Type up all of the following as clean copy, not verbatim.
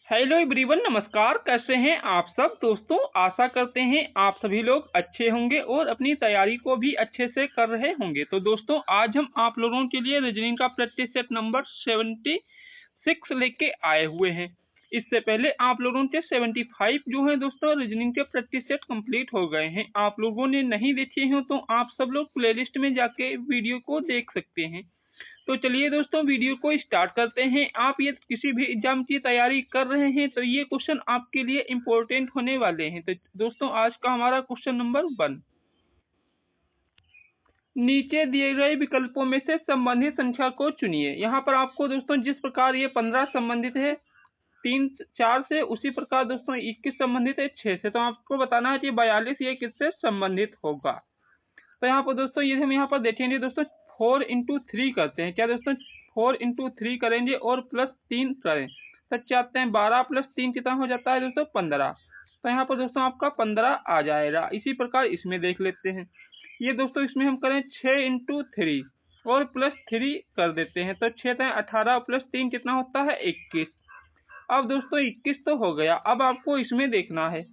Hello everyone, नमस्कार। कैसे हैं आप सब दोस्तों? आशा करते हैं आप सभी लोग अच्छे होंगे और अपनी तैयारी को भी अच्छे से कर रहे होंगे। तो दोस्तों, आज हम आप लोगों के लिए रीजनिंग का प्रैक्टिस सेट नंबर 76 लेके आए हुए हैं। इससे पहले आप लोगों के 75 जो है दोस्तों रीजनिंग के प्रैक्टिस सेट कंप्लीट हो गए हैं। आप लोगों ने नहीं देखे हो तो आप सब लोग प्लेलिस्ट में जाके वीडियो को देख सकते हैं। तो चलिए दोस्तों, वीडियो को स्टार्ट करते हैं। आप ये किसी भी एग्जाम की तैयारी कर रहे हैं तो ये क्वेश्चन आपके लिए इम्पोर्टेंट होने वाले हैं। तो दोस्तों, आज का हमारा क्वेश्चन नंबर 1, नीचे दिए गए विकल्पों में से संबंधित संख्या को चुनिए। यहाँ पर आपको दोस्तों जिस प्रकार ये 15 संबंधित है 3-4 से, उसी प्रकार दोस्तों 21 संबंधित है 6 से। तो आपको बताना है कि 42 ये किससे संबंधित होगा। तो यहाँ पर दोस्तों ये हम यहाँ पर देखेंगे दोस्तों 4 इंटू 3 करते हैं। क्या दोस्तों 4 इंटू 3 करेंगे और प्लस 3 करें, सच्चे आते हैं 12 प्लस 3 कितना हो जाता है दोस्तों 15। तो यहाँ पर दोस्तों आपका 15 आ जाएगा। इसी प्रकार इसमें देख लेते हैं। ये दोस्तों इसमें हम करें 6 इंटू 3 और प्लस 3 कर देते हैं। तो 6 18 प्लस 3 कितना होता है 21। अब दोस्तों 21 तो हो गया। अब आपको इसमें देखना है।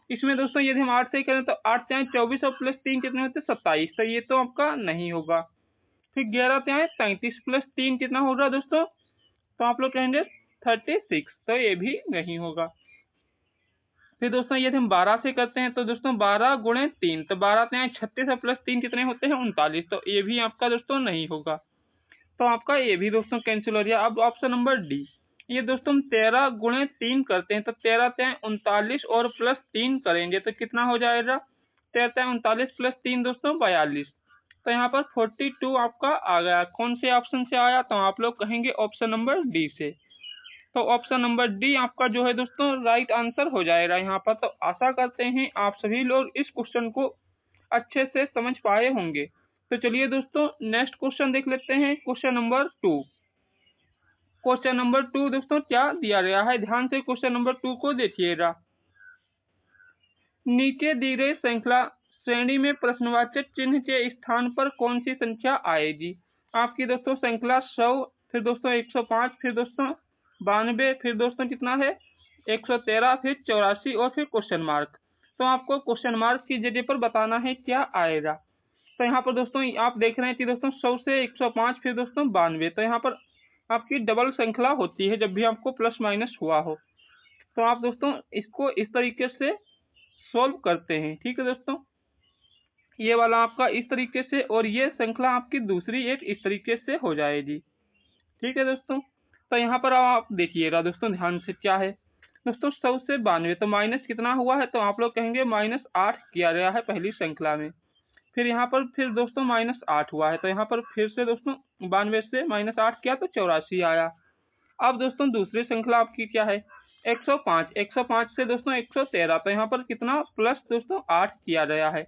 इसमें दोस्तों यदि हम 8 से करें तो 8 त्याएं 24 और प्लस 3 कितने होते हैं 27। तो ये तो आपका नहीं होगा। फिर 11 त्याएं 35 प्लस 3 कितना होगा दोस्तों, तो आप लोग कहेंगे 36। तो ये भी नहीं होगा। फिर दोस्तों यदि हम 12 से करते हैं तो दोस्तों 12 गुणे 3, तो 12 त्याएं 36 और प्लस 3 कितने होते हैं 39। तो ये भी आपका दोस्तों नहीं होगा। तो आपका ये भी दोस्तों कैंसिल हो गया। अब ऑप्शन नंबर डी, ये दोस्तों हम 13 गुणे 3 करते हैं। तो 13 त्याएं 39 और प्लस 3 करेंगे तो कितना हो जाएगा 13 त्याएं 39 प्लस 3 दोस्तों 42। तो यहाँ पर 42 आपका आ गया। कौन से ऑप्शन से आया, तो आप लोग कहेंगे ऑप्शन नंबर डी से। तो ऑप्शन नंबर डी आपका जो है दोस्तों राइट आंसर हो जाएगा यहाँ पर। तो आशा करते हैं आप सभी लोग इस क्वेश्चन को अच्छे से समझ पाए होंगे। तो चलिए दोस्तों नेक्स्ट क्वेश्चन देख लेते हैं। Question number 2। क्वेश्चन नंबर 2 दोस्तों क्या दिया गया है, ध्यान से क्वेश्चन नंबर 2 को देखिएगा। नीचे दी गई श्रृंखला श्रेणी में प्रश्नवाचक चिन्ह के स्थान पर कौन सी संख्या आएगी। आपकी दोस्तों श्रृंखला 100, फिर दोस्तों 105, फिर दोस्तों 92, फिर दोस्तों कितना है 113, फिर 84 और फिर क्वेश्चन मार्क। तो आपको क्वेश्चन मार्क की जगह पर बताना है क्या आएगा। तो यहाँ पर दोस्तों आप देख रहे हैं कि दोस्तों 100 से 105, फिर दोस्तों 92। तो यहाँ पर आपकी डबल श्रृंखला होती है जब भी आपको प्लस माइनस हुआ हो। तो आप दोस्तों इसको इस तरीके से सॉल्व करते हैं। ठीक है दोस्तों, ये वाला आपका इस तरीके से और ये श्रृंखला आपकी दूसरी एक इस तरीके से हो जाएगी। ठीक है दोस्तों, तो यहाँ पर आप देखिएगा दोस्तों ध्यान से क्या है दोस्तों 100 से 92, तो माइनस कितना हुआ है, तो आप लोग कहेंगे -8 किया गया है पहली श्रृंखला में। फिर यहाँ पर फिर दोस्तों -8 हुआ है, तो यहाँ पर फिर से दोस्तों 92 से -8 किया तो 84 आया। अब दोस्तों दूसरी श्रृंखला आपकी क्या है 105 से दोस्तों 113, तो यहाँ पर कितना प्लस दोस्तों 8 किया गया है।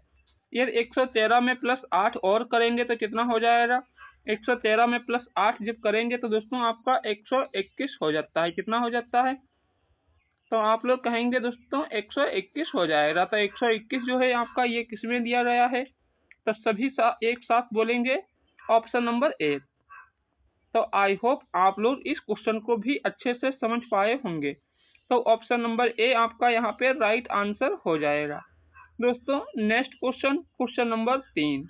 ये 113 में प्लस 8 और करेंगे तो कितना हो जाएगा 113 में प्लस 8 जब करेंगे तो दोस्तों आपका 121 हो जाता है। कितना हो जाता है, तो आप लोग कहेंगे दोस्तों 121 हो जाएगा। तो 121 जो है आपका ये किसमें दिया गया है, तो सभी एक साथ बोलेंगे ऑप्शन नंबर ए। तो आई होप आप लोग इस क्वेश्चन को भी अच्छे से समझ पाए होंगे। तो ऑप्शन नंबर ए आपका यहाँ पे राइट आंसर हो जाएगा। दोस्तों नेक्स्ट क्वेश्चन, क्वेश्चन नंबर 3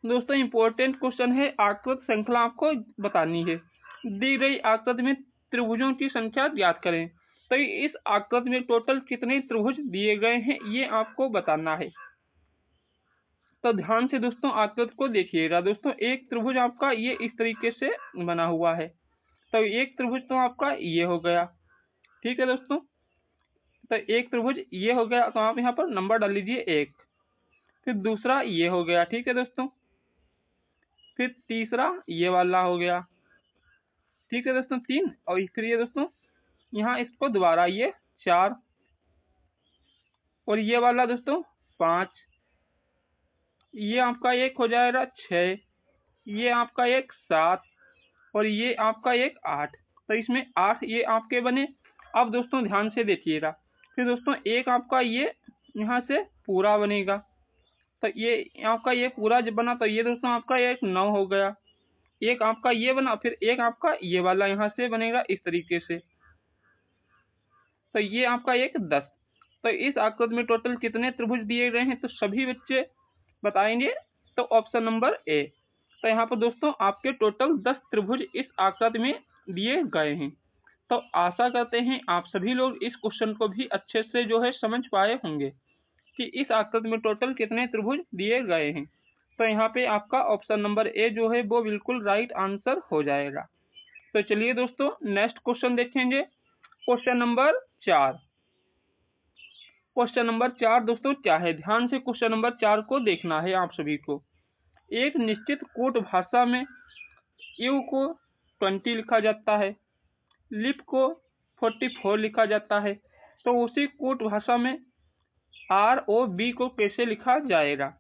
दोस्तों इंपॉर्टेंट क्वेश्चन है। आकृत श्रृंखला आपको बतानी है। दी गई आकृति में त्रिभुजों की संख्या ज्ञात करें। तो इस आकृति में टोटल कितने त्रिभुज दिए गए हैं ये आपको बताना है। तो ध्यान से दोस्तों आकृति को देखिएगा। दोस्तों एक त्रिभुज आपका ये इस तरीके से बना हुआ है। तो एक त्रिभुज तो आपका ये हो गया। ठीक है दोस्तों, तो एक त्रिभुज ये हो गया, तो आप यहाँ पर नंबर डाल लीजिए 1। फिर दूसरा ये हो गया। ठीक है दोस्तों, फिर तीसरा ये वाला हो गया। ठीक है दोस्तों 3, और फिर ये दोस्तों यहाँ इसको दोबारा ये 4, और ये वाला दोस्तों 5, ये आपका एक हो जाएगा 6, ये आपका एक 7, और ये आपका एक 8। तो इसमें 8 ये आपके बने। अब दोस्तों ध्यान से देखिएगा। फिर दोस्तों एक आपका ये यहाँ से पूरा बनेगा। तो ये आपका ये पूरा जब बना तो ये दोस्तों आपका एक 9 हो गया। एक आपका ये बना, फिर एक आपका ये वाला यहाँ से बनेगा इस तरीके से, तो ये आपका एक 10। तो इस आकृति में टोटल कितने त्रिभुज दिए गए हैं, तो सभी बच्चे बताएंगे, तो ऑप्शन नंबर ए। तो यहाँ पर दोस्तों आपके टोटल 10 त्रिभुज इस आकृति में दिए गए हैं। तो आशा करते हैं आप सभी लोग इस क्वेश्चन को भी अच्छे से जो है समझ पाए होंगे कि इस आकृति में टोटल कितने त्रिभुज दिए गए हैं। तो यहाँ पे आपका ऑप्शन नंबर ए जो है वो बिल्कुल राइट आंसर हो जाएगा। तो चलिए दोस्तों नेक्स्ट क्वेश्चन देखेंगे, क्वेश्चन नंबर 4। क्वेश्चन नंबर 4 दोस्तों क्या है, ध्यान से क्वेश्चन नंबर 4 को देखना है आप सभी को। एक निश्चित कूट भाषा में यू को 20 लिखा जाता है, लिप को 44 लिखा जाता है, तो उसी कूट भाषा में आर ओ बी को कैसे लिखा जाएगा।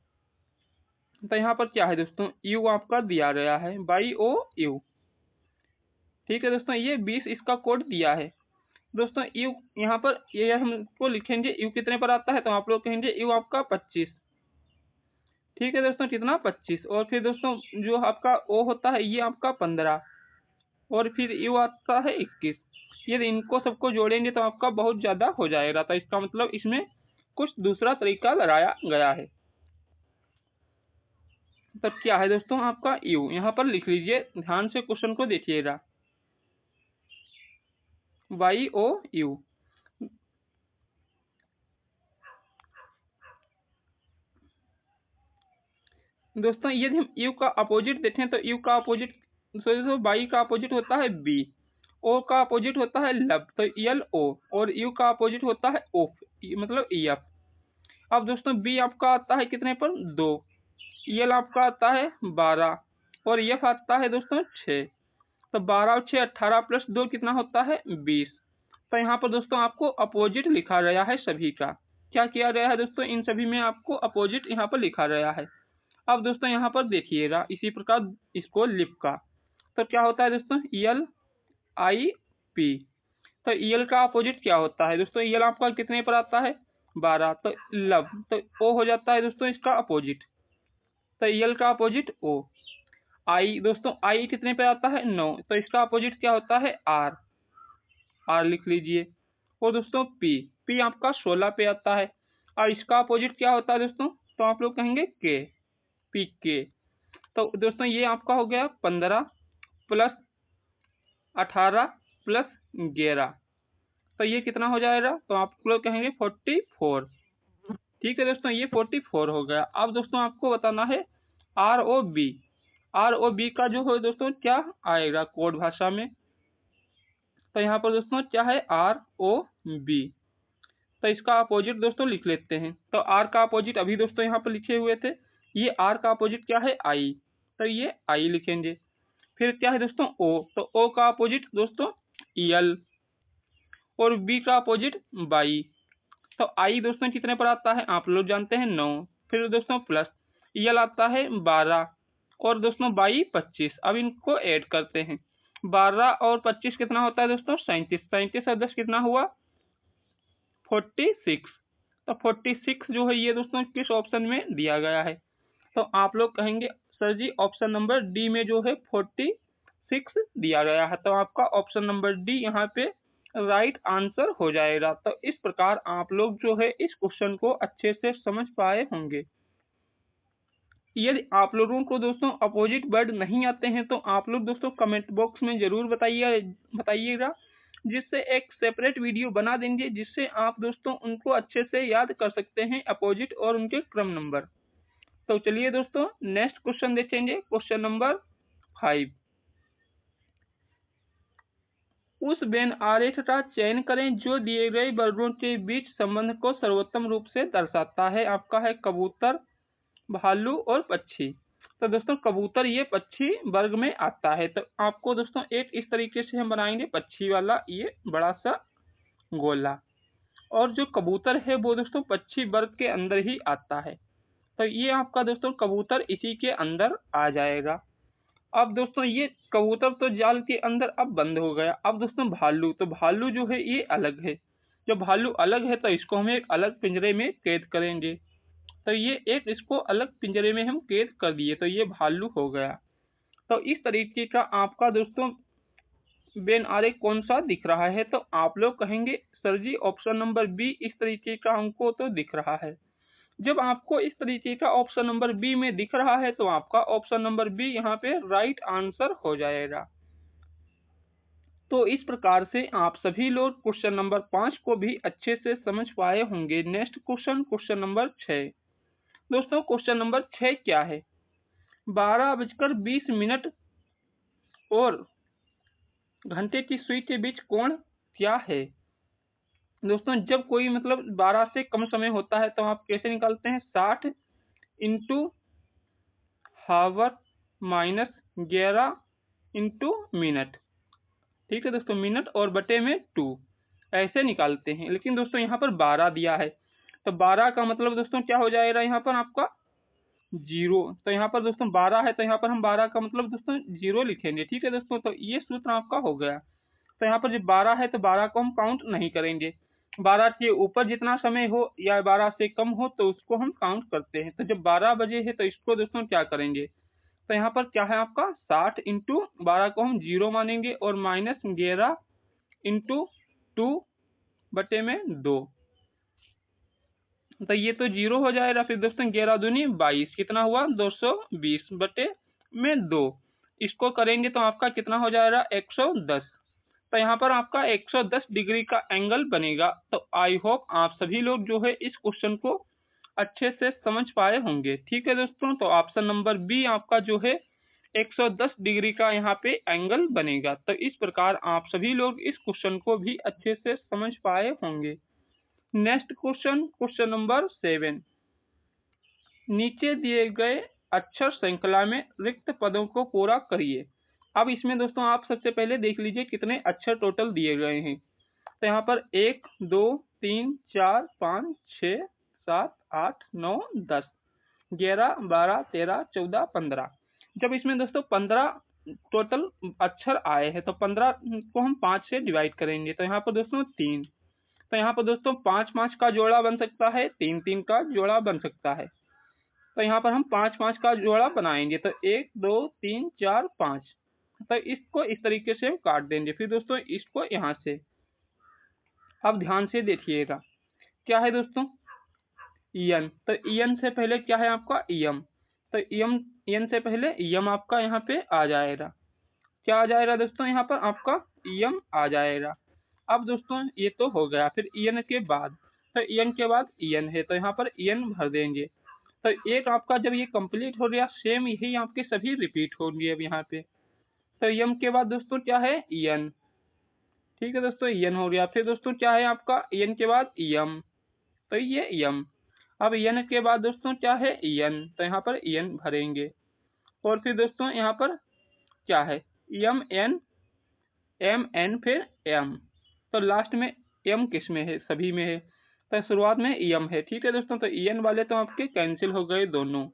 तो यहाँ पर क्या है दोस्तों, यू आपका दिया गया है, बाई ओ यू, ठीक है दोस्तों, ये 20 इसका कोड दिया है दोस्तों। यू यहाँ पर ये हमको लिखेंगे, यू कितने पर आता है, तो आप लोग कहेंगे यू आपका 25, ठीक है दोस्तों, कितना 25। और फिर दोस्तों जो आपका ओ होता है ये आपका 15, और फिर यू आता है 21। ये इनको सबको जोड़ेंगे तो आपका बहुत ज्यादा हो जाएगा, तो इसका मतलब इसमें कुछ दूसरा तरीका लगाया गया है। तो क्या है दोस्तों आपका यू, यहाँ पर लिख लीजिए, ध्यान से क्वेश्चन को देखिएगा, वाई ओ यू। दोस्तों यदि हम यू का अपोजिट देखें तो यू का अपोजिट, वाई का अपोजिट होता है बी, ओ का अपोजिट होता है लब, तो यल ओ, और यू का अपोजिट होता है ओफ, मतलब एफ। अब दोस्तों बी आपका आता है कितने पर 2, यल आपका आता है 12, और एफ आता है दोस्तों 6। तो 12 और 6 18 प्लस 2 कितना होता है 20। तो यहाँ पर दोस्तों आपको अपोजिट लिखा गया है सभी का। क्या किया गया है दोस्तों, इन सभी में आपको अपोजिट यहाँ पर लिखा गया है। अब दोस्तों यहाँ पर देखिएगा इसी प्रकार इसको लिप का, तो क्या होता है दोस्तों यल आई पी। तो यल का अपोजिट क्या होता है दोस्तों, यल आपका कितने पर आता है 12, तो लब, तो ओ हो जाता है दोस्तों इसका अपोजिट, तो यल का अपोजिट ओ। आई दोस्तों आई कितने पे आता है 9, तो इसका अपोजिट क्या होता है आर, आर लिख लीजिए। और दोस्तों पी, पी आपका 16 पे आता है, और इसका अपोजिट क्या होता है दोस्तों, तो आप लोग कहेंगे के, पी के। तो दोस्तों ये आपका हो गया 15 प्लस 18 प्लस 11, तो ये कितना हो जाएगा, तो आप लोग कहेंगे 44, ठीक है दोस्तों, ये 44 हो गया। अब दोस्तों आपको बताना है R O B, R O B का जो है दोस्तों क्या आएगा कोड भाषा में, तो यहाँ पर दोस्तों क्या है आर ओ बी। तो इसका अपोजिट दोस्तों लिख लेते हैं, तो आर का अपोजिट अभी दोस्तों यहाँ पर लिखे हुए थे, ये आर का अपोजिट क्या है आई, तो ये आई लिखेंगे। फिर क्या है दोस्तों ओ, तो ओ का अपोजिट दोस्तों यल, और बी का अपोजिट बाई। तो आई दोस्तों कितने पर आता है आप लोग जानते हैं 9, फिर दोस्तों प्लस यल आता है 12, और दोस्तों बाई 25। अब इनको ऐड करते हैं, 12 और 25 कितना होता है दोस्तों 37, 37 और 10 कितना हुआ 46। तो 46 जो है ये दोस्तों किस ऑप्शन में दिया गया है, तो आप लोग कहेंगे सर जी ऑप्शन नंबर डी में जो है 46 दिया गया है, तो आपका ऑप्शन नंबर डी यहाँ पे राइट आंसर हो जाएगा। तो इस प्रकार आप लोग जो है इस क्वेश्चन को अच्छे से समझ पाए होंगे। यदि आप लोगों को दोस्तों अपोजिट वर्ड नहीं आते हैं तो आप लोग दोस्तों कमेंट बॉक्स में जरूर बताइएगा, जिससे एक सेपरेट वीडियो बना देंगे, जिससे आप दोस्तों उनको अच्छे से याद कर सकते हैं अपोजिट और उनके क्रम नंबर। तो चलिए दोस्तों नेक्स्ट क्वेश्चन देखेंगे, क्वेश्चन नंबर 5। उस बेन आरेख का चयन करें जो दिए गए वर्गों के बीच संबंध को सर्वोत्तम रूप से दर्शाता है। आपका है कबूतर, भालू और पक्षी। तो दोस्तों कबूतर ये पक्षी वर्ग में आता है, तो आपको दोस्तों एक इस तरीके से हम बनाएंगे पक्षी वाला ये बड़ा सा गोला, और जो कबूतर है वो दोस्तों पक्षी वर्ग के अंदर ही आता है, तो ये आपका दोस्तों कबूतर इसी के अंदर आ जाएगा। अब दोस्तों ये कबूतर तो जाल के अंदर अब बंद हो गया। अब दोस्तों भालू, तो भालू जो है ये अलग है, जब भालू अलग है तो इसको हम एक अलग पिंजरे में कैद करेंगे, तो ये एक इसको अलग पिंजरे में हम कैद कर दिए, तो ये भालू हो गया। तो इस तरीके का आपका दोस्तों वेन आरेख कौन सा दिख रहा है? तो आप लोग कहेंगे सर जी ऑप्शन नंबर बी इस तरीके का हमको तो दिख रहा है। जब आपको इस तरीके का ऑप्शन नंबर बी में दिख रहा है तो आपका ऑप्शन नंबर बी यहाँ पे राइट आंसर हो जाएगा। तो इस प्रकार से आप सभी लोग क्वेश्चन नंबर 5 को भी अच्छे से समझ पाए होंगे। Next question, question number 6। दोस्तों क्वेश्चन नंबर 6 क्या है? 12:20 और घंटे की सुई के बीच कोण क्या है? दोस्तों जब कोई मतलब 12 से कम समय होता है तो आप कैसे निकालते हैं? 60 इंटू हावर माइनस 11 इंटू मिनट। ठीक है दोस्तों, मिनट और बटे में 2 ऐसे निकालते हैं। लेकिन दोस्तों यहाँ पर 12 दिया है तो 12 का मतलब दोस्तों क्या हो जाएगा यहाँ पर आपका 0। तो यहाँ पर दोस्तों 12 है तो यहाँ पर हम 12 का मतलब दोस्तों 0 लिखेंगे। ठीक है दोस्तों, तो ये सूत्र आपका हो गया। तो यहाँ पर जब 12 है तो 12 को हम काउंट नहीं करेंगे। 12 के ऊपर जितना समय हो या 12 से कम हो तो उसको हम काउंट करते हैं। तो जब 12 बजे है तो इसको दोस्तों क्या करेंगे? तो यहाँ पर क्या है आपका 60 इंटू 12 को हम 0 मानेंगे और माइनस 11 इंटू 2 बटे में 2। तो ये तो 0 हो जाएगा। फिर दोस्तों 11 दूनी 22 कितना हुआ? 220 बटे में 2। इसको करेंगे तो आपका कितना हो जाएगा? 110। तो यहाँ पर आपका 110 डिग्री का एंगल बनेगा। तो आई होप आप सभी लोग जो है इस क्वेश्चन को अच्छे से समझ पाए होंगे। ठीक है दोस्तों, तो ऑप्शन नंबर बी आपका जो है 110 डिग्री का यहाँ पे एंगल बनेगा। तो इस प्रकार आप सभी लोग इस क्वेश्चन को भी अच्छे से समझ पाए होंगे। Next question, question number 7। नीचे दिए गए अक्षर श्रृंखला में रिक्त पदों को पूरा करिए। अब इसमें दोस्तों आप सबसे पहले देख लीजिए कितने अक्षर टोटल दिए गए हैं। तो यहाँ पर 1 2 3 4 5 6 7 8 9 10 11 12 13 14 15। जब इसमें दोस्तों 15 टोटल अक्षर आए हैं तो 15 को हम 5 से डिवाइड करेंगे। तो यहाँ पर दोस्तों 3। तो यहाँ पर दोस्तों 5-5 का जोड़ा बन सकता है, 3-3 का जोड़ा बन सकता है। तो यहाँ पर हम 5-5 का जोड़ा बनाएंगे। तो 1 2 3 4 5। तो इसको इस तरीके से काट देंगे। फिर दोस्तों इसको यहाँ से अब ध्यान से देखिएगा क्या है दोस्तों? यन। तो यन से पहले क्या है आपका? यम। तो यन से पहले यम आपका यहाँ पे आ जाएगा। क्या आ जाएगा दोस्तों? यहाँ पर आपका यम आ जाएगा। अब दोस्तों ये तो हो गया। फिर इन के बाद तो इन के बाद इन है तो यहाँ पर इन भर देंगे। तो एक आपका जब ये कंप्लीट हो गया सेम यही आपके सभी रिपीट होंगे अब यहाँ पे। तो यम के बाद दोस्तों क्या है? इन। ठीक है दोस्तों, इन हो गया। फिर दोस्तों क्या है आपका? इन के बाद यम। तो ये यम। अब इन के बाद दोस्तों क्या है? इन। तो यहाँ पर इन भरेंगे। और फिर दोस्तों यहाँ पर क्या है? यम एन एम एन फिर एम। तो लास्ट में एम किस में है? सभी में है। तो शुरुआत में एम है। ठीक है दोस्तों, तो एन वाले तो आपके कैंसिल हो गए दोनों।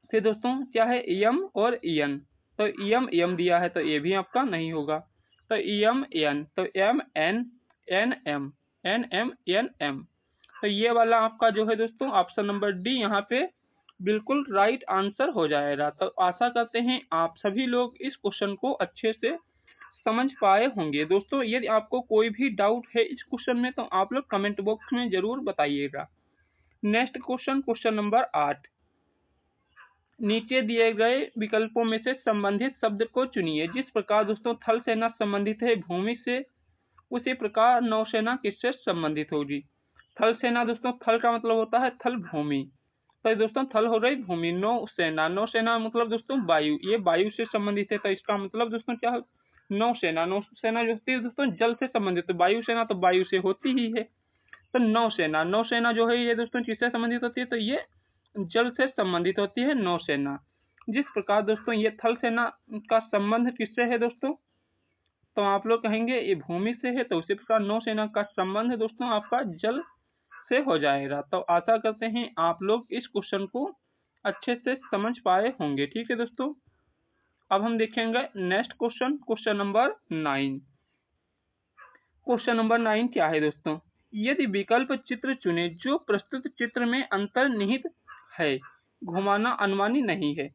फिर दोस्तों क्या है? एम और एन। तो एम एम दिया है तो ये भी आपका नहीं होगा। तो एम एन तो M N N M N M N M. तो ये वाला आपका जो है दोस्तों ऑप्शन नंबर डी यहाँ पे बिल्कुल राइट आंसर हो जाएगा। तो आशा करते हैं आप सभी लोग इस क्वेश्चन को अच्छे से समझ पाए होंगे। दोस्तों यदि आपको कोई भी डाउट है इस क्वेश्चन में तो आप लोग कमेंट बॉक्स में जरूर बताइएगा। Next question, question number 8। नीचे दिए गए विकल्पों में से संबंधित शब्द को चुनिए। जिस प्रकार दोस्तों थल सेना संबंधित है भूमि से, उसी प्रकार नौसेना किससे संबंधित होगी? थल सेना दोस्तों, थल का मतलब होता है थल भूमि। तो दोस्तों थल हो रही भूमि। नौसेना, नौसेना मतलब दोस्तों वायु, ये वायु से संबंधित है। तो इसका मतलब दोस्तों क्या है? नौसेना। नौसेना जो होती है दोस्तों जल से संबंधित है। वायुसेना तो वायु से होती ही है। तो नौसेना, नौसेना जो है ये दोस्तों किससे संबंधित होती है? तो ये जल से संबंधित होती है नौसेना। जिस प्रकार दोस्तों ये थल सेना का संबंध किससे है दोस्तों? तो आप लोग कहेंगे ये भूमि से है। तो उसी प्रकार नौसेना का संबंध दोस्तों आपका जल से हो जाएगा। तो आशा करते हैं आप लोग इस क्वेश्चन को अच्छे से समझ पाए होंगे। ठीक है दोस्तों, अब हम देखेंगे next question, question number 9। Question number 9 क्या है दोस्तों? यदि विकल्प चित्र चुने जो प्रस्तुत चित्र में अंतर्निहित है, घुमाना अनुमानी नहीं है।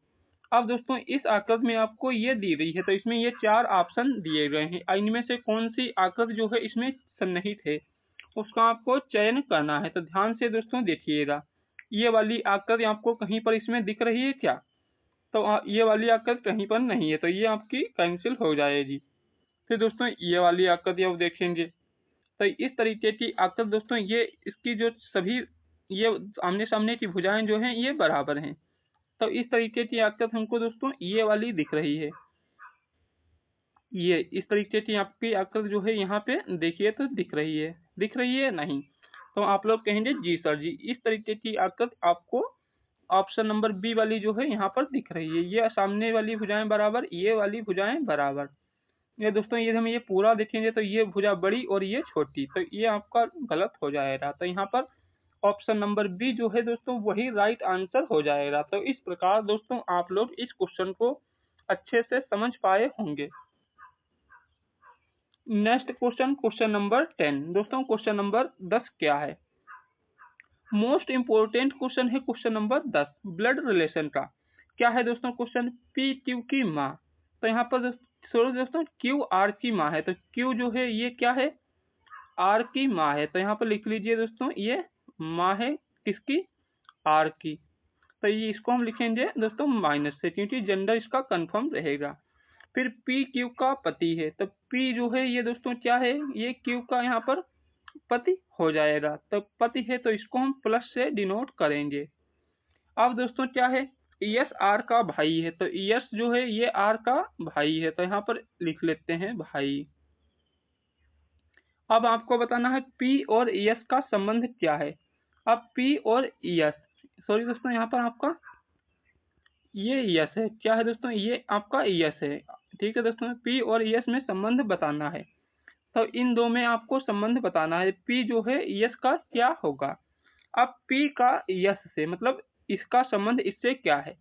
अब दोस्तों इस आकृति में आपको ये दी गई है, तो इसमें ये 4 ऑप्शन दिए गए हैं। इनमें से कौन सी आकृति जो है इसमें सन्निहित है, उसका आपको चयन करना है। तो ध्यान से दोस्तों देखिएगा, ये वाली आकृति आपको कहीं पर इसमें दिख रही है क्या? तो ये वाली आकृति कहीं पर नहीं है, तो ये आपकी कैंसिल हो जाएगी। फिर दोस्तों ये वाली आकृति आप देखेंगे, तो इस तरीके की आकृति दोस्तों ये इसकी जो सभी ये आमने सामने की भुजाएं जो हैं ये बराबर हैं। तो इस तरीके की आकृति हमको दोस्तों ये वाली दिख रही है। ये इस तरीके की आपकी आकृति जो है यहाँ पे देखिए तो दिख रही है, नहीं? तो आप लोग कहेंगे जी सर जी। इस तरीके की आकृति आपको ऑप्शन नंबर बी वाली जो है यहाँ पर दिख रही है। ये सामने वाली भुजाएं बराबर, ये वाली भुजाएं बराबर। ये दोस्तों ये हम ये पूरा देखेंगे तो ये भुजा बड़ी और ये छोटी, तो ये आपका गलत हो जाएगा। तो यहाँ पर ऑप्शन नंबर बी जो है दोस्तों वही राइट आंसर हो जाएगा। तो इस प्रकार दोस्तों आप लोग इस क्वेश्चन को अच्छे से समझ पाए होंगे। Next question, question number 10। दोस्तों क्वेश्चन नंबर 10 क्या है? मोस्ट इंपोर्टेंट क्वेश्चन है क्वेश्चन नंबर 10, ब्लड रिलेशन का। क्या है दोस्तों क्वेश्चन? पी क्यू की माँ। तो यहाँ पर दोस्तों क्यू आर की माँ है, तो क्यू जो है ये क्या है? आर की माँ है। तो यहाँ पर लिख लीजिए दोस्तों, ये माँ है किसकी? आर की। तो ये इसको हम लिखेंगे दोस्तों माइनस से, क्योंकि जेंडर इसका कंफर्म रहेगा। फिर पी क्यू का पति है, तो पी जो है ये दोस्तों क्या है? ये क्यू का यहाँ पर पति हो जाएगा। तो पति है तो इसको हम प्लस से डिनोट करेंगे। अब दोस्तों क्या है? यस आर का भाई है, तो यस जो है ये आर का भाई है, तो यहाँ पर लिख लेते हैं भाई। अब आपको बताना है पी और यस का संबंध क्या है। अब पी और यस, सॉरी दोस्तों यहाँ पर आपका ये यस है। क्या है दोस्तों? ये आपका यस है। ठीक है दोस्तों, पी और यस में संबंध बताना है। तो इन दो में आपको संबंध बताना है। पी जो है यस का क्या होगा? अब पी का यस से मतलब इसका संबंध इससे क्या है?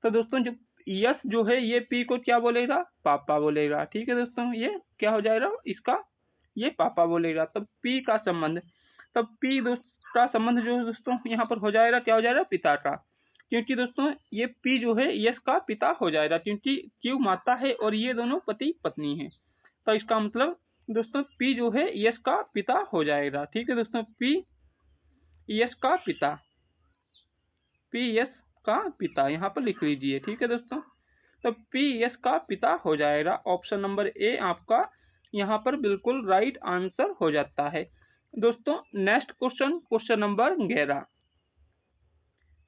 तो दोस्तों जो यस जो है ये पी को क्या बोलेगा? पापा बोलेगा। ठीक है दोस्तों, ये क्या हो जाएगा? इसका ये पापा बोलेगा। तब पी का संबंध, तब पी का संबंध जो है दोस्तों यहाँ पर हो जाएगा, क्या हो जाएगा? पिता का। क्योंकि दोस्तों ये पी जो है यस का पिता हो जाएगा, क्योंकि क्यू माता है और ये दोनों पति पत्नी है। तो इसका मतलब दोस्तों पी जो है यस का पिता हो जाएगा। ठीक है दोस्तों, पी यस का पिता, पी यस का पिता यहाँ पर लिख लीजिए। ठीक है दोस्तों, तो पी यस का पिता हो जाएगा। ऑप्शन नंबर ए आपका यहाँ पर बिल्कुल राइट आंसर हो जाता है। दोस्तों नेक्स्ट क्वेश्चन, क्वेश्चन नंबर 11।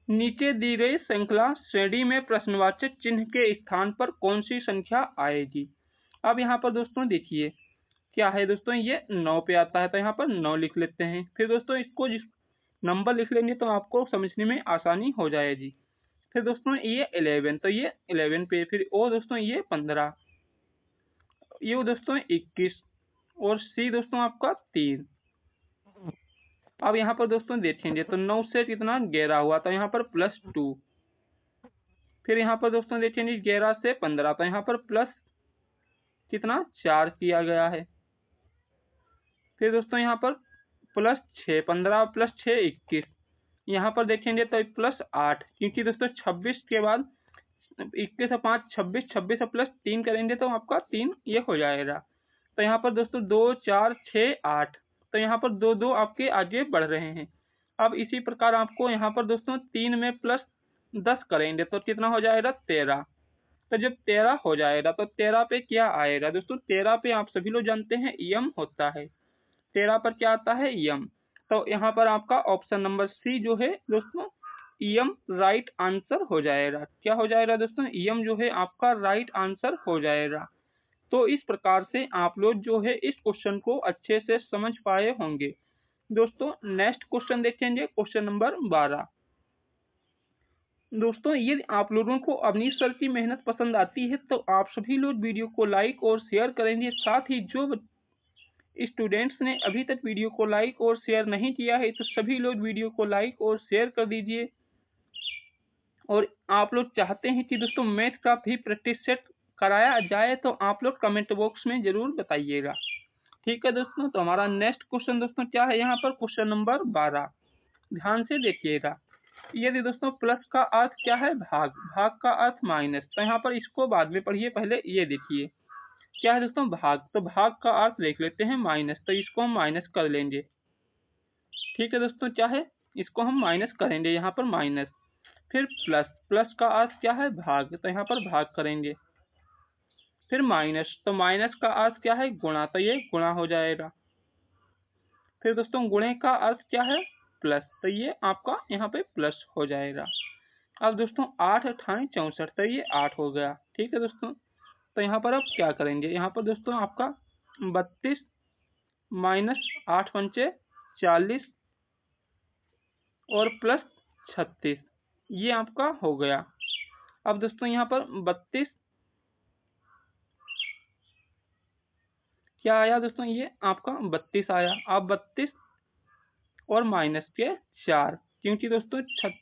नीचे दी गई श्रृंखला श्रेणी में प्रश्नवाचक चिन्ह के स्थान पर कौन सी संख्या आएगी? अब यहाँ पर दोस्तों देखिए क्या है दोस्तों, ये 9 पे आता है, तो यहाँ पर 9 लिख लेते हैं। फिर दोस्तों इसको जिस नंबर लिख लेंगे तो आपको समझने में आसानी हो जाएगी। फिर दोस्तों ये 11, तो ये 11 पे। फिर ओ दोस्तों ये 15, ये दोस्तों 21 और सी दोस्तों आपका 3। अब यहाँ पर दोस्तों देखेंगे तो 9 से कितना 11 हुआ, तो यहाँ पर +2। फिर यहाँ पर दोस्तों देखेंगे 11 से 15, तो यहाँ पर प्लस कितना 4 किया गया है। फिर दोस्तों यहाँ पर +6, 15 + 6 21। यहाँ पर देखेंगे तो +8, क्योंकि दोस्तों 26 के बाद 21 और 5 26, 26 और +3 करेंगे तो आपका 3 ये हो जाएगा। तो यहाँ पर दोस्तों 2 4 6 8, तो यहाँ पर 2 2 आपके आगे बढ़ रहे हैं। अब इसी प्रकार आपको यहाँ पर दोस्तों 3 में +10 करेंगे तो कितना हो जाएगा? 13। तो जब 13 हो जाएगा तो 13 पे क्या आएगा दोस्तों? 13 पे आप सभी लोग जानते हैं यम होता है। 13 पर क्या आता है? यम। तो यहाँ पर आपका ऑप्शन नंबर सी जो है दोस्तों यम राइट आंसर हो जाएगा। क्या हो जाएगा दोस्तों? यम जो है आपका राइट आंसर हो जाएगा। तो इस प्रकार से आप लोग जो है इस क्वेश्चन को अच्छे से समझ पाए होंगे। दोस्तों नेक्स्ट क्वेश्चन देखेंगे, क्वेश्चन नंबर 12। दोस्तों यदि आप लोगों को अवनीश सर की मेहनत पसंद आती है तो आप सभी लोग वीडियो को लाइक और शेयर करेंगे। साथ ही जो स्टूडेंट्स ने अभी तक वीडियो को लाइक और शेयर नहीं किया है तो सभी लोग वीडियो को लाइक और शेयर कर दीजिए। और आप लोग चाहते हैं कि दोस्तों मैथ का भी प्रैक्टिस सेट कराया जाए तो आप लोग कमेंट बॉक्स में जरूर बताइएगा। ठीक है दोस्तों, तो हमारा नेक्स्ट क्वेश्चन दोस्तों क्या है यहाँ पर? क्वेश्चन नंबर 12, ध्यान से देखिएगा। यदि दोस्तों प्लस का अर्थ क्या है, भाग, भाग का अर्थ माइनस, तो यहाँ पर इसको बाद में पढ़िए, पहले ये देखिए क्या है दोस्तों, भाग, तो भाग का अर्थ देख लेते हैं माइनस, तो इसको हम माइनस कर लेंगे। ठीक है दोस्तों, क्या है, इसको हम माइनस करेंगे, यहाँ पर माइनस। फिर प्लस, प्लस का अर्थ क्या है, भाग, तो यहाँ पर भाग करेंगे। फिर माइनस, तो माइनस का अर्थ क्या है, गुणा, तो ये गुणा हो जाएगा। फिर दोस्तों गुणे का अर्थ क्या है, प्लस, तो ये आपका यहाँ पे प्लस हो जाएगा। अब दोस्तों 8 अठाई 64, तो ये 8 हो गया। ठीक है दोस्तों, तो यहाँ पर अब क्या करेंगे, यहाँ पर दोस्तों आपका 32 माइनस 8 पंचे 40 और प्लस 36, ये आपका हो गया। अब दोस्तों यहाँ पर 32 क्या आया दोस्तों, ये आपका 32 आया। अब 32 और माइनस के 4, क्योंकि दोस्तों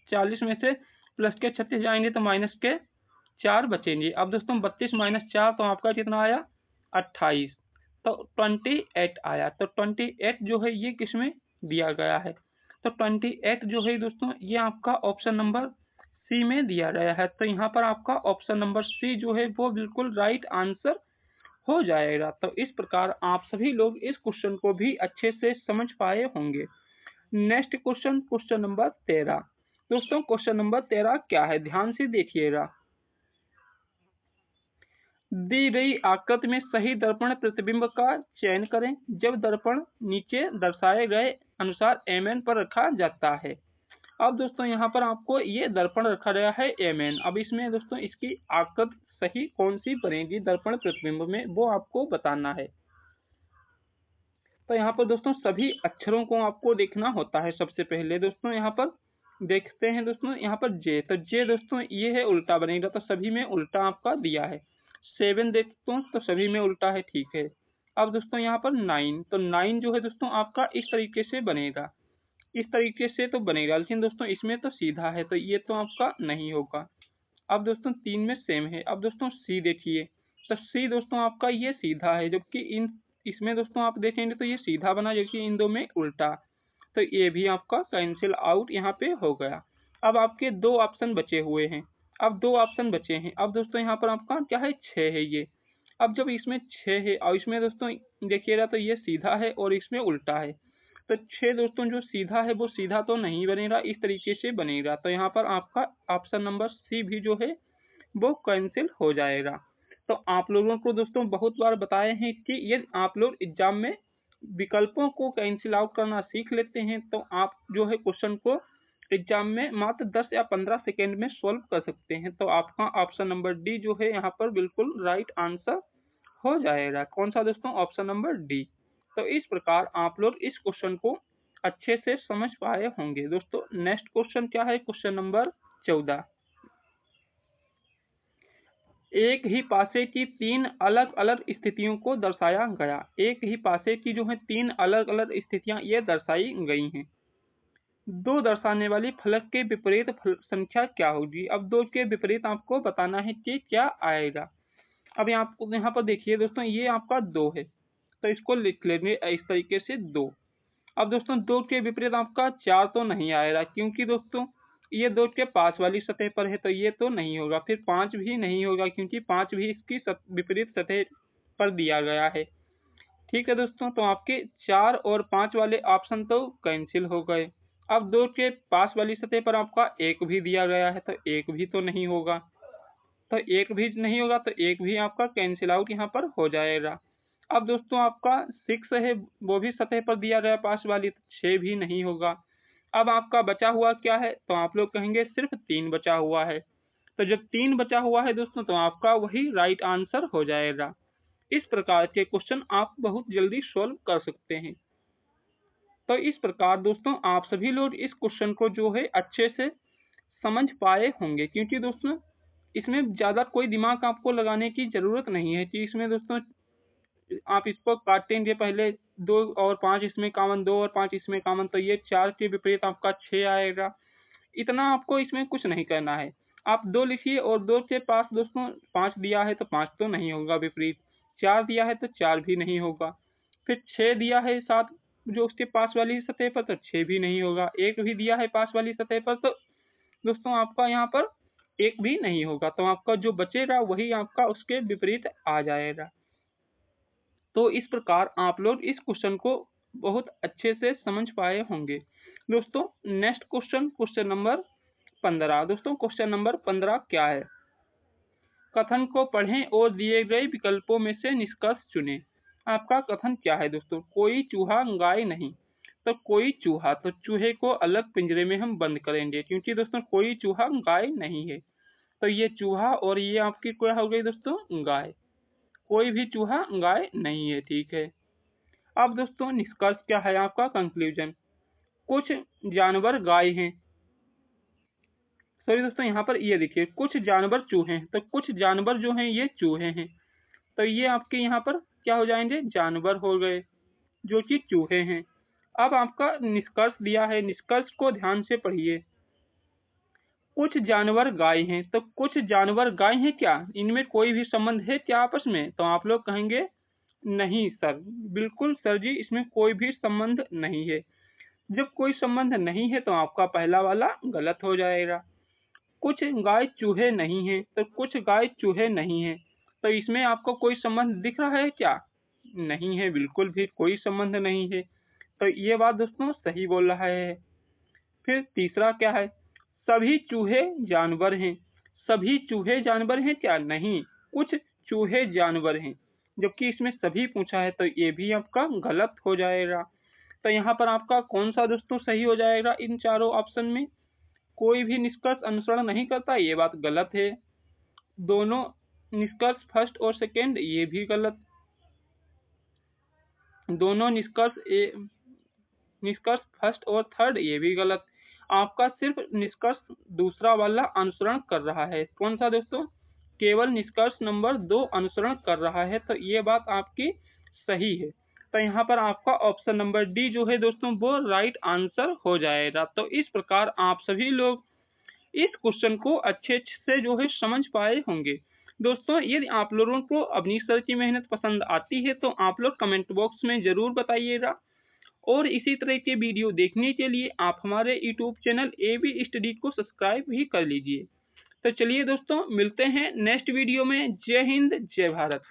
40 में से प्लस के 36 जाएंगे तो माइनस के 4 बचेंगे। अब दोस्तों 32 माइनस 4 तो आपका कितना आया, 28, तो 28 आया। तो 28 जो है ये किस में दिया गया है, तो 28 जो है दोस्तों ये आपका ऑप्शन नंबर सी में दिया गया है। तो यहाँ पर आपका ऑप्शन नंबर सी जो है वो बिल्कुल राइट आंसर हो जाएगा। तो इस प्रकार आप सभी लोग इस क्वेश्चन को भी अच्छे से समझ पाए होंगे। Next question, question number 13। दोस्तों क्वेश्चन नंबर 13 क्या है, ध्यान से देखिएगा। दी गई आकृति में सही दर्पण प्रतिबिंब का चयन करें जब दर्पण नीचे दर्शाए गए अनुसार mn पर रखा जाता है। अब दोस्तों यहाँ पर आपको ये दर्पण रखा गया है mn। अब इसमें दोस्तों इसकी आकृति सही कौन सी बनेगी दर्पण प्रतिबिंब में, वो आपको बताना है। तो यहाँ पर दोस्तों सभी अक्षरों को आपको देखना होता है। सबसे पहले दोस्तों यहाँ पर देखते हैं दोस्तों, यहाँ पर जे, तो जे दोस्तों ये है उल्टा बनेगा, तो सभी में उल्टा आपका दिया है। 7 देखते हैं तो सभी में उल्टा है, ठीक है। अब दोस्तों यहाँ पर 9, तो 9 जो है दोस्तों आपका इस तरीके से बनेगा, इस तरीके से तो बनेगा, लेकिन दोस्तों इसमें तो सीधा है, तो ये तो आपका नहीं होगा। अब दोस्तों 3 में सेम है। अब दोस्तों सी देखिए, तो सी दोस्तों आपका ये सीधा है, जबकि इन इसमें दोस्तों आप देखेंगे तो ये सीधा बना, जबकि इन दो में उल्टा, तो ये भी आपका कैंसिल आउट यहाँ पे हो गया। अब आपके दो ऑप्शन बचे हुए हैं, अब दो ऑप्शन बचे हैं। अब दोस्तों यहाँ पर आपका क्या है, 6 है ये। अब जब इसमें 6 है और इसमें दोस्तों देखिएगा तो ये सीधा है और इसमें उल्टा है, तो 6 दोस्तों जो सीधा है वो सीधा तो नहीं बनेगा, इस तरीके से बनेगा। तो यहाँ पर आपका ऑप्शन नंबर सी भी जो है वो कैंसिल हो जाएगा। तो आप लोगों को दोस्तों बहुत बार बताए हैं कि यदि आप लोग एग्जाम में विकल्पों को कैंसिल आउट करना सीख लेते हैं तो आप जो है क्वेश्चन को एग्जाम में मात्र 10 या 15 सेकेंड में सॉल्व कर सकते हैं। तो आपका ऑप्शन नंबर डी जो है यहाँ पर बिल्कुल राइट आंसर हो जाएगा। कौन सा दोस्तों, ऑप्शन नंबर डी। तो इस प्रकार आप लोग इस क्वेश्चन को अच्छे से समझ पाए होंगे। दोस्तों नेक्स्ट क्वेश्चन क्या है, क्वेश्चन नंबर 14। एक ही पासे की 3 अलग अलग स्थितियों को दर्शाया गया। एक ही पासे की जो है 3 अलग अलग स्थितियां ये दर्शाई गई हैं। दो दर्शाने वाली फलक के विपरीत संख्या क्या होगी। अब दो के विपरीत आपको बताना है कि क्या आएगा। अब यहाँ पर देखिए दोस्तों ये आपका 2 है, तो इसको लिख लेंगे इस तरीके से 2। अब दोस्तों 2 के विपरीत आपका 4 तो नहीं आएगा, क्योंकि दोस्तों ये 2 के पास वाली सतह पर है, तो ये तो नहीं होगा। फिर 5 भी नहीं होगा, क्योंकि 5 भी इसकी विपरीत सतह पर दिया गया है। ठीक है दोस्तों, तो आपके 4 और 5 वाले ऑप्शन तो कैंसिल हो गए। अब 2 के पास वाली सतह पर आपका 1 भी दिया गया है, तो 1 भी तो नहीं होगा, तो 1 भी नहीं होगा, तो 1 भी आपका कैंसिल आउट यहाँ पर हो जाएगा। अब दोस्तों आपका 6 है, वो भी सतह पर दिया गया पास वाली, तो 6 भी नहीं होगा। अब आपका बचा हुआ क्या है, तो आप लोग कहेंगे सिर्फ 3 बचा हुआ है। तो जब 3 बचा हुआ है दोस्तों तो आपका वही राइट आंसर हो जाएगा। इस प्रकार के क्वेश्चन आप बहुत जल्दी सॉल्व कर सकते हैं। तो इस प्रकार दोस्तों आप सभी लोग इस क्वेश्चन को जो है अच्छे से समझ पाए होंगे, क्योंकि दोस्तों इसमें ज़्यादा कोई दिमाग आपको लगाने की ज़रूरत नहीं है कि इसमें दोस्तों आप इसको काटेंगे पहले, 2 और 5 इसमें कॉमन, 2 और 5 इसमें कॉमन, तो ये 4 के विपरीत आपका 6 आएगा। इतना आपको इसमें कुछ नहीं करना है। आप 2 लिखिए और 2 के पास दोस्तों 5 दिया है तो 5 तो नहीं होगा विपरीत, 4 दिया है तो 4 भी नहीं होगा। फिर 6 दिया है 7 जो उसके पास वाली सतह पर, तो 6 भी नहीं होगा। 1 भी दिया है पास वाली सतह पर, तो दोस्तों आपका यहाँ पर एक भी नहीं होगा, तो आपका जो बचेगा वही आपका उसके विपरीत आ जाएगा। तो इस प्रकार आप लोग इस क्वेश्चन को बहुत अच्छे से समझ पाए होंगे। दोस्तों नेक्स्ट क्वेश्चन, क्वेश्चन नंबर 15। दोस्तों क्वेश्चन नंबर 15 क्या है? कथन को पढ़ें और दिए गए विकल्पों में से निष्कर्ष चुनें। आपका कथन क्या है दोस्तों? कोई चूहा गाय नहीं। तो कोई चूहा, तो चूहे को अलग पिंजरे में हम बंद करेंगे, क्योंकि दोस्तों कोई चूहा गाय नहीं है। तो ये चूहा और ये आपकी क्या हो गई दोस्तों? गाय। कोई भी चूहा गाय नहीं है, ठीक है। अब दोस्तों निष्कर्ष क्या है आपका? कंक्लूजन। कुछ जानवर गाय हैं, सॉरी दोस्तों यहाँ पर ये देखिए कुछ जानवर चूहे हैं, तो कुछ जानवर जो हैं ये चूहे हैं, तो ये आपके यहाँ पर क्या हो जाएंगे? जानवर हो गए जो कि चूहे हैं। अब आपका निष्कर्ष दिया है, निष्कर्ष को ध्यान से पढ़िए। कुछ जानवर गाय हैं, तो कुछ जानवर गाय हैं क्या? इनमें कोई भी संबंध है क्या आपस में? तो आप लोग कहेंगे नहीं सर, बिल्कुल सर जी, इसमें कोई भी संबंध नहीं है। जब कोई संबंध नहीं है तो आपका पहला वाला गलत हो जाएगा। कुछ गाय चूहे नहीं हैं, तो कुछ गाय चूहे नहीं हैं, तो इसमें आपको कोई संबंध दिख रहा है क्या? नहीं है, बिल्कुल भी कोई संबंध नहीं है, तो ये बात दोस्तों सही बोल रहा है। फिर तीसरा क्या है? सभी चूहे जानवर हैं। सभी चूहे जानवर हैं क्या? नहीं, कुछ चूहे जानवर हैं, जबकि इसमें सभी पूछा है, तो ये भी आपका गलत हो जाएगा। तो यहाँ पर आपका कौन सा दोस्तों सही हो जाएगा? इन चारों ऑप्शन में कोई भी निष्कर्ष अनुसरण नहीं करता, ये बात गलत है। दोनों निष्कर्ष फर्स्ट और सेकेंड, ये भी गलत। दोनों निष्कर्ष फर्स्ट और थर्ड, ये भी गलत। आपका सिर्फ निष्कर्ष दूसरा वाला अनुसरण कर रहा है। कौन सा दोस्तों? केवल निष्कर्ष नंबर 2 अनुसरण कर रहा है, तो ये बात आपकी सही है। तो यहाँ पर आपका ऑप्शन नंबर डी जो है दोस्तों वो राइट आंसर हो जाएगा। तो इस प्रकार आप सभी लोग इस क्वेश्चन को अच्छे से जो है समझ पाए होंगे। दोस्तों यदि आप लोगों को अपनी सर की मेहनत पसंद आती है तो आप लोग कमेंट बॉक्स में जरूर बताइएगा, और इसी तरह के वीडियो देखने के लिए आप हमारे यूट्यूब चैनल AB स्टडी को सब्सक्राइब भी कर लीजिए। तो चलिए दोस्तों मिलते हैं नेक्स्ट वीडियो में। जय हिंद, जय भारत।